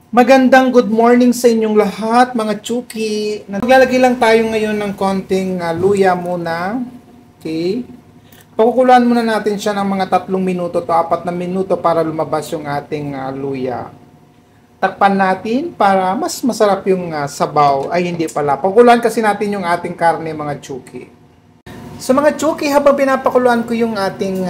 Magandang good morning sa inyong lahat, mga Chuki. Naglalagay lang tayo ngayon ng konting luya muna. Okay? Pakukuluan muna natin siya ng mga 3 minuto to 4 minuto para lumabas yung ating luya. Takpan natin para mas masarap yung sabaw. Ay, hindi pala. Pakukuluan kasi natin yung ating karne, mga Chuki. So mga Chuki, habang pinapakuluan ko yung ating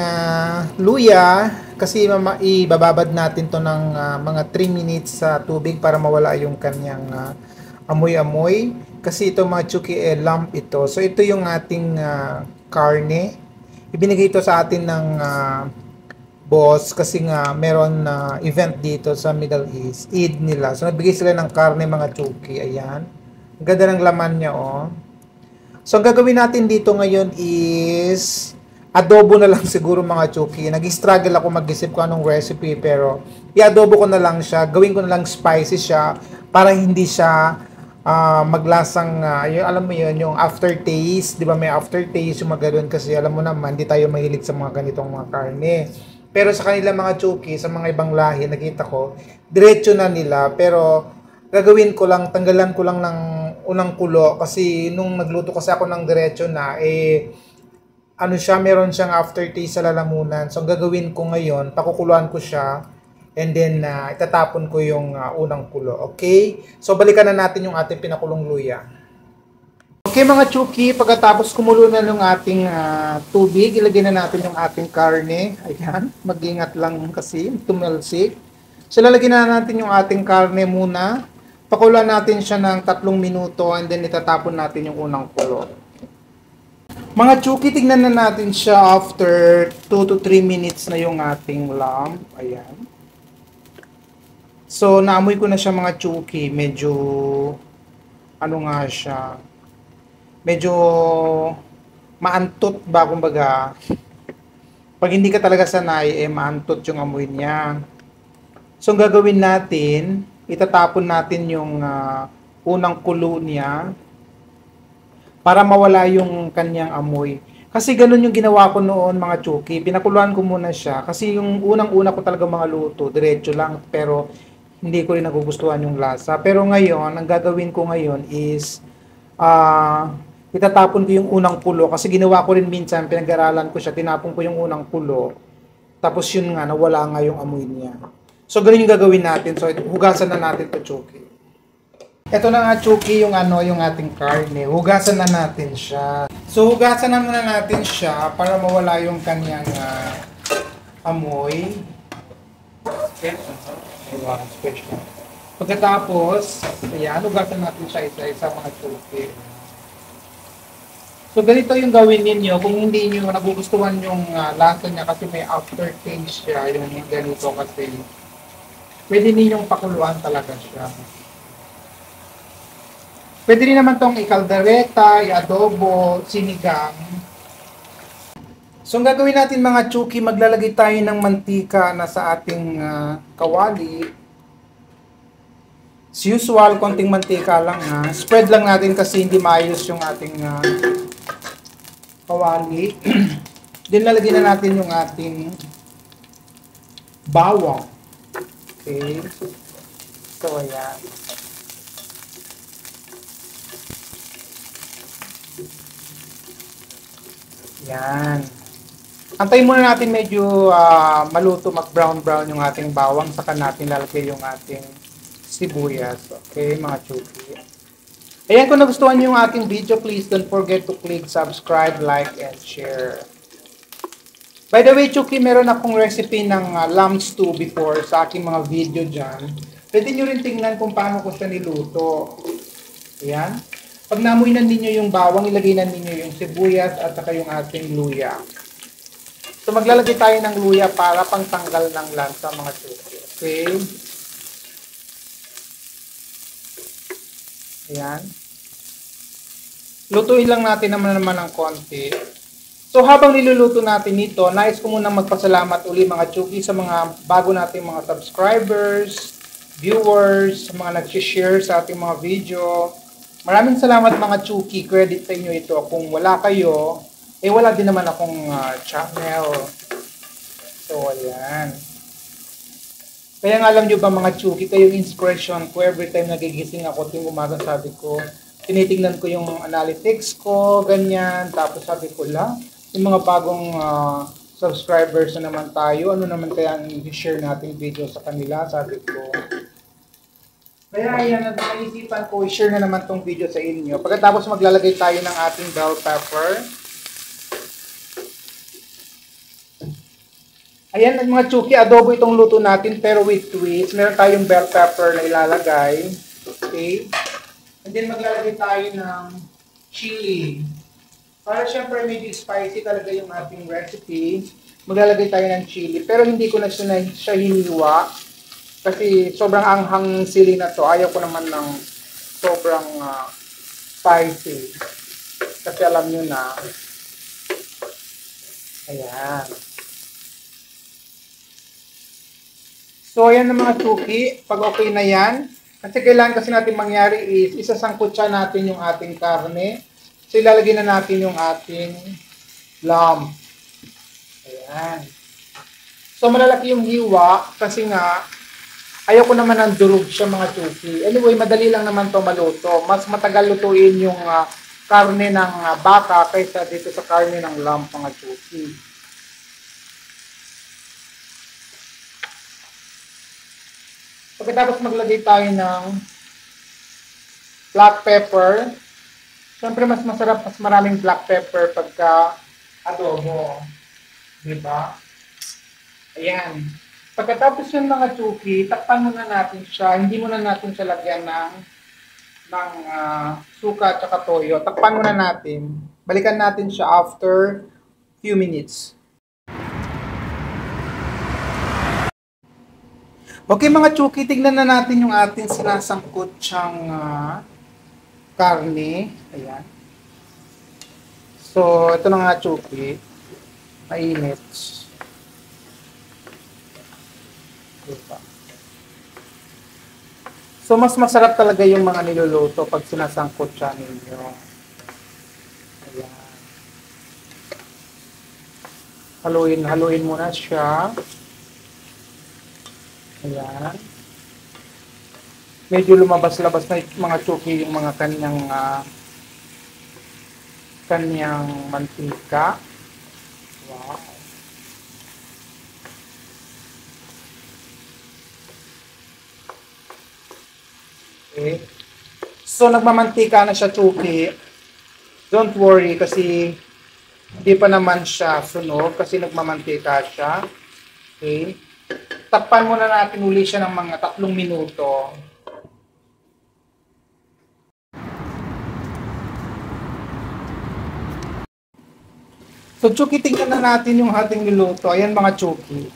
luya, kasi ibababad natin to ng mga 3 minutes sa tubig para mawala yung kanyang amoy-amoy. Kasi ito mga Chuki, lump ito. So ito yung ating karne. Ibinigay ito sa atin ng boss kasi nga meron event dito sa Middle East. Eid nila. So nagbigay sila ng karne mga Chuki. Ayan. Ang ganda ng laman niya, oh. So, ang gagawin natin dito ngayon is adobo na lang siguro mga Chuki. Nag-struggle ako mag-isip ko anong recipe pero i-adobo ko na lang siya. Gawin ko na lang spicy siya para hindi siya maglasang, alam mo yun, yung aftertaste. Di ba may aftertaste yung mga ganun kasi alam mo naman, hindi tayo mahilig sa mga ganitong mga karne. Pero sa kanila mga Chuki, sa mga ibang lahi, nakita ko, diretso na nila. Pero gagawin ko lang, tanggalan ko lang ng unang kulo kasi nung nagluto kasi ako ng diretso na ano siya, meron siyang aftertaste sa lalamunan. So ang gagawin ko ngayon, pakukuluan ko siya and then itatapon ko yung unang kulo. Okay? So balikan na natin yung ating pinakulong luya. Okay mga Chuki, pagkatapos kumulo na yung ating tubig, ilagay na natin yung ating karne. Ayan, mag-ingat lang kasi tumalsik. So lalagyan na natin yung ating karne muna. Pakuluan natin siya ng 3 minuto and then itatapon natin yung unang kulo. Mga Chuki, tignan na natin siya after 2 to 3 minutes na yung ating lamb. Ayan. So, naamoy ko na siya mga Chuki. Medyo, ano nga siya, medyo maantot ba kumbaga. Pag hindi ka talaga sanay, maantot yung amoy niya. So, ang gagawin natin, itatapon natin yung unang kulo niya para mawala yung kanyang amoy. Kasi ganun yung ginawa ko noon mga Chuki. Pinakuluan ko muna siya. Kasi yung unang-una ko talaga mga luto, diretso lang. Pero hindi ko rin nagugustuhan yung lasa. Pero ngayon, ang gagawin ko ngayon is itatapon ko yung unang kulo. Kasi ginawa ko rin minsan, pinag-aralan ko siya, tinapon ko yung unang kulo. Tapos yun nga, nawala nga yung amoy niya. So, ganun yung gagawin natin. So, hugasan na natin ito, Chuki. Ito na nga, Chuki, yung yung ating karne. Hugasan na natin siya. So, hugasan na muna natin siya para mawala yung kanyang amoy. Pagkatapos, ayan, hugasan natin siya isa-isa mga Chuki. So, ganito yung gawin ninyo. Kung hindi nyo nagugustuhan yung lasa niya kasi may aftertaste siya, yung ganito kasi pwede ninyong pakuluan talaga siya. Pwede rin naman tong ikaldereta, i-adobo, sinigang. So, ang gagawin natin mga Chuki, maglalagay tayo ng mantika na sa ating kawali. As usual, konting mantika lang ha. Spread lang natin kasi hindi maayos yung ating kawali. Then, lalagyan na natin yung ating bawang. Okay. So, ayan. Yan. Antayin muna natin medyo maluto, mag-brown-brown yung ating bawang. Saka natin lalagay yung ating sibuyas. Okay, mga Chuki. Ayan, kung nagustuhan nyo yung ating video, please don't forget to click subscribe, like, and share. By the way, Chuki, meron akong recipe ng lamb stew before sa aking mga video dyan. Pwede nyo rin tingnan kung paano ko siya niluto. Ayan. Pag namoy na ninyo yung bawang, ilagay na ninyo yung sibuyas at saka yung ating luya. So, maglalagay tayo ng luya para pangtanggal ng lansa mga Chuki. Okay. Ayan. Lutuin lang natin naman ng konti. So habang niluluto natin ito, nais ko munang magpasalamat uli mga Chuki sa mga bago nating mga subscribers, viewers, sa mga nag-share sa ating mga video. Maraming salamat mga Chuki, credit sa inyo ito. Kung wala kayo, wala din naman akong channel. So ayan. Kaya nga alam nyo ba mga Chuki, kayo yung inspiration ko every time nagigising ako tuwing umaga, sabi ko, tinitingnan ko yung analytics ko, ganyan, tapos sabi ko la, yung mga bagong subscribers na naman tayo, ano naman kaya ang i-share nating video sa kanila, sabi ko. Kaya ayan, naisipan ko, i-share na naman tong video sa inyo. Pagkatapos maglalagay tayo ng ating bell pepper. Ayan mga Chuki, adobo itong luto natin pero with twist. Meron tayong bell pepper na ilalagay. Okay. And then maglalagay tayo ng chili. Para syempre medyo spicy talaga yung ating recipe. Maglalagay tayo ng chili. Pero hindi ko na siya hiniwa. Kasi sobrang anghang sili na to. Ayaw ko naman ng sobrang spicy. Kasi alam nyo na. Ayan. So, ayan na mga Chuki, pag okay na yan, kasi kailangan kasi natin mangyari is, isasangkot siya natin yung ating karne. So, ilalagay na natin yung ating lamb. Ayan. So, malalaki yung hiwa, kasi nga, ayaw ko naman ng durog siya mga Chuki. Anyway, madali lang naman to maluto. Mas matagal lutuin yung karne ng baka kaysa dito sa karne ng lamb mga Chuki. Pagkatapos maglagay tayo ng black pepper. Siyempre mas masarap, mas maraming black pepper pagka adobo. Diba? Ayan. Pagkatapos yung mga Chuki, takpan muna natin siya. Hindi muna natin siya lagyan ng suka at saka toyo. Takpan muna natin. Balikan natin siya after few minutes. Okay mga Chuki, tignan na natin yung ating sinasangkot siyang karne. Ayan. So, ito na nga Chuki. Mainit. Diba? So, mas masarap talaga yung mga niluluto pag sinasangkot siya ninyo. Ayan. Haluin muna siya. Ayan. Medyo lumabas-labas na mga Chuki yung mga kanyang mantika. Wow. Okay. So, nagmamantika na siya Chuki. Don't worry kasi hindi pa naman siya sunog kasi nagmamantika siya. Okay. Takpan muna natin uli siya ng mga 3 minuto. So, Chuki, tingnan na natin yung ating niluto. Ayan mga Chuki.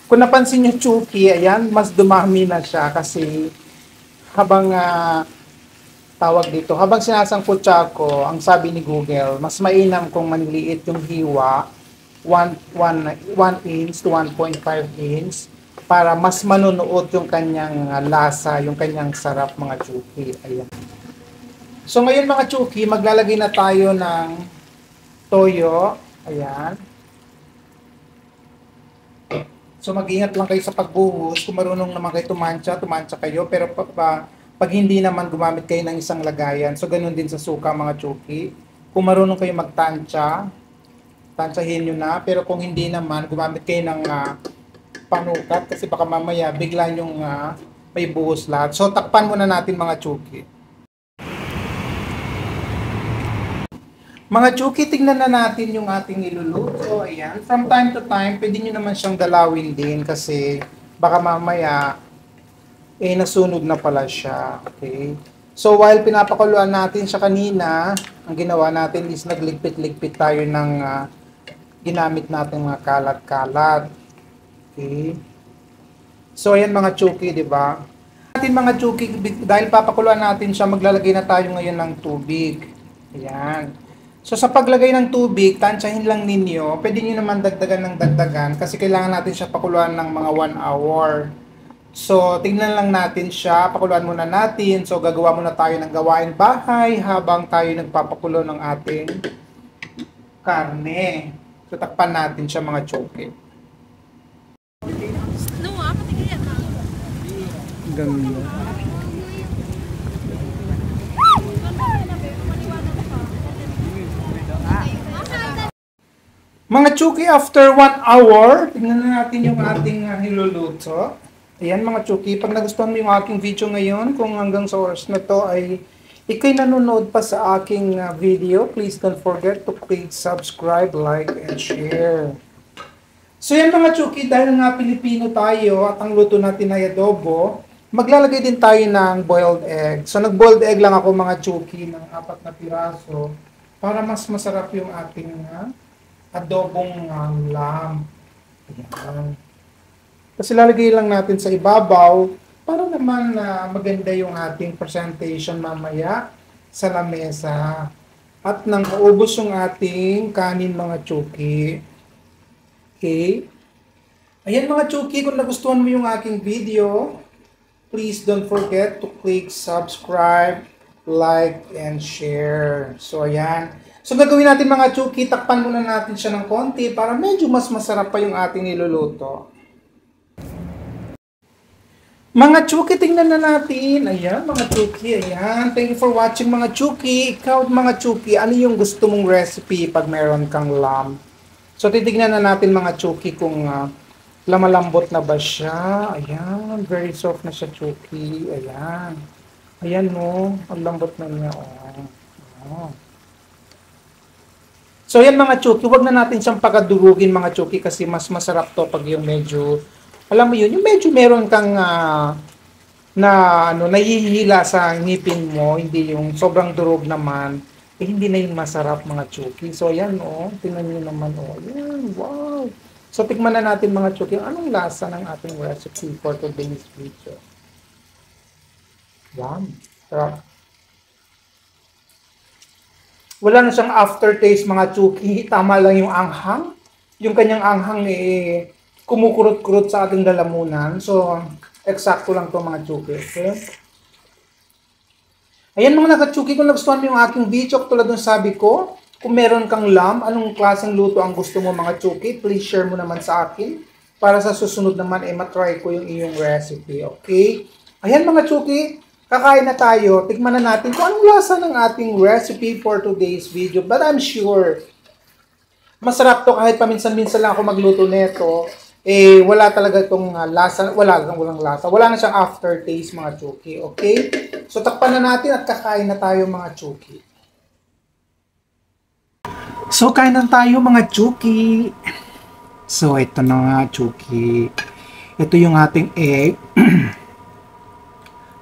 Kung napansin nyo Chuki, ayan, mas dumami na siya kasi habang habang sinasangkot siya ako, ang sabi ni Google, mas mainam kung maniliit yung hiwa, 1 inch to 1.5 inch, para mas manunuot yung kanyang lasa, yung kanyang sarap mga Chuki. Ayan. So ngayon mga Chuki, maglalagay na tayo ng toyo. Ayan. So mag-ingat lang kayo sa pagbuhos. Kung marunong naman kayo tumantsa kayo. Pero pag hindi naman gumamit kayo ng isang lagayan. So ganun din sa suka mga Chuki. Kung marunong kayo magtansya, tansyahin nyo na. Pero kung hindi naman, gumamit kayo ng panukat kasi baka mamaya bigla yung may buhos lahat. So takpan muna natin mga Chuki. Mga Chuki, tignan na natin yung ating niluluto. Ayan. From time to time, pwede nyo naman siyang dalawin din kasi baka mamaya nasunog na pala siya. Okay. So while pinapakuluan natin siya kanina, ang ginawa natin is nagligpit-ligpit tayo ng ginamit natin mga kalat-kalat. Okay. So ayan mga Chuki, di ba? Natin mga Chuki, dahil papakuluan natin siya, maglalagay na tayo ngayon ng tubig. Ayan. So sa paglagay ng tubig, tansyahin lang ninyo. Pwede niyo naman dagdagan ng dagdagan kasi kailangan natin siya pakuluan ng mga 1 hour. So tingnan lang natin siya, pakuluan muna natin. So gagawa muna tayo ng gawain bahay habang tayo nagpapakulo ng ating karne. So takpan natin siya mga Chuki. Ganda. Mga Chuki, after 1 hour, tingnan na natin yung ating niluluto. Ayan mga Chuki, pag nagustuhan mo yung aking video ngayon, kung hanggang sa oras na to ay ikay nanonood pa sa aking video, please don't forget to click subscribe, like, and share. So yan mga Chuki, dahil nga Pilipino tayo at ang luto natin ay adobo, maglalagay din tayo ng boiled egg. So nag-boiled egg lang ako mga Chuki ng 4 na piraso para mas masarap yung ating adobong lamb. Ayan. Kasi lalagay lang natin sa ibabaw para naman maganda yung ating presentation mamaya sa lamesa. At nang maubos yung ating kanin mga Chuki. Okay? Ayan mga Chuki, kung nagustuhan mo yung aking video, please don't forget to click subscribe, like, and share. So ayan. So gagawin natin mga Chuki, takpan muna natin siya ng konti para medyo mas masarap pa yung ating niluluto. Mga Chuki, tingnan na natin. Ayan mga Chuki, ayan. Thank you for watching mga Chuki. Ikaw mga Chuki, ano yung gusto mong recipe pag meron kang lamb? So titignan na natin mga Chuki kung lamalambot na ba siya. Ayan, very soft na siya Chuki. Ayan. Ayan no, ang lambot na niya. Oh. So yan mga Chuki, wag na natin siyang pagkadurugin mga Chuki kasi mas masarap to pag yung medyo, alam mo yun, yung medyo meron kang nahihila sa ngipin mo, hindi yung sobrang durog naman, hindi na yung masarap mga Chuki. So yan tingnan niyo naman yan, wow. So tikman na natin mga Chuki, anong lasa ng ating recipe for today's video. Yan, sarap. Wala na siyang aftertaste mga Chuki, tama lang yung anghang. Yung kanyang anghang kumukurot-kurot sa ating lalamunan. So, eksakto lang to mga Chuki. Okay? Ayan mga naka-Chuki, kung nagustuhan mo yung aking video, tulad ng sabi ko, kung meron kang lamb, anong klaseng luto ang gusto mo mga Chuki, please share mo naman sa akin. Para sa susunod naman, matry ko yung iyong recipe. Okay? Ayan mga Chuki, kakain na tayo, tikman na natin kung anong lasa ng ating recipe for today's video. But I'm sure, masarap to kahit paminsan-minsan lang ako magluto nito. Wala talaga itong lasa, walang lasa. Wala na siyang aftertaste mga Chuki. Okay? So takpan na natin at kakain na tayo mga Chuki. So kain na tayo mga Chuki. So ito na nga Chuki. Ito yung ating egg.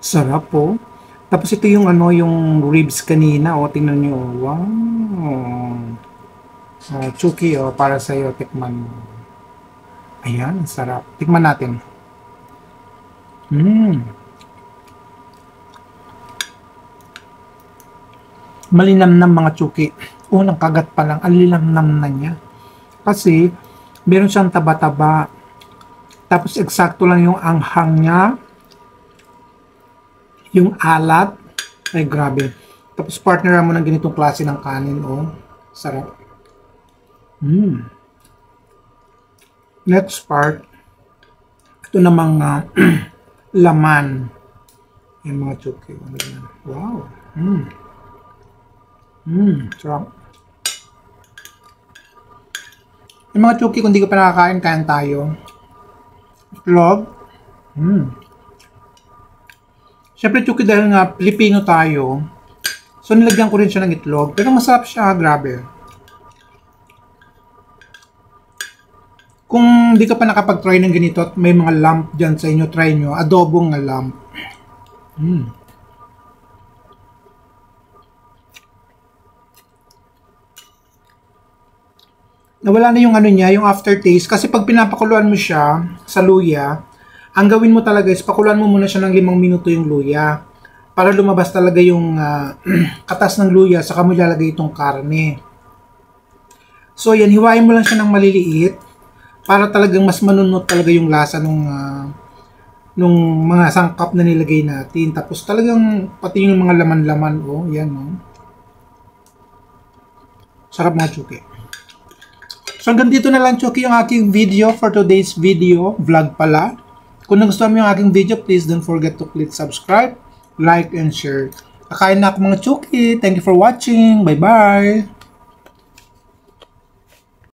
Sarap po. Tapos ito yung yung ribs kanina. Tingnan nyo. Wow. Chuki para sa iyo, tikman mo. Ayan, sarap. Tikman natin. Malinamnam mga Chuki. Unang kagat pa lang, alilamnam na niya. Kasi meron siyang taba-taba. Tapos eksakto lang yung anghang niya. Yung alat, ay grabe. Tapos partneran mo ng ganitong klase ng kanin, sarap. Next part, ito namang laman. Yung mga Chuki. Wow. Sarap. Yung mga Chuki, kung di ka pa nakakain, kain tayo. Itlog. Siyempre Chuki, dahil nga Pilipino tayo, so nilagyan ko rin siya ng itlog. Pero masarap siya, grabe. Kung di ka pa nakapag-try ng ganito at may mga lamb dyan sa inyo, try nyo. Adobong lamb. Nawala na yung niya, yung aftertaste. Kasi pag pinapakuluan mo siya sa luya, ang gawin mo talaga is pakuluan mo muna siya ng 5 minuto yung luya para lumabas talaga yung katas ng luya, saka mo ilalagay itong karne. So yan, hiwain mo lang siya ng maliliit para talagang mas manunot talaga yung lasa nung mga sangkap na nilagay natin. Tapos talagang pati yung mga laman-laman, yan sarap mga Chuki. So hanggang dito na lang Chuki yung aking video for today's video, vlog pala. Kung nagustuhan mo yung aking video, please don't forget to click subscribe, like, and share. Kakain na ako mga Chuki. Thank you for watching. Bye-bye!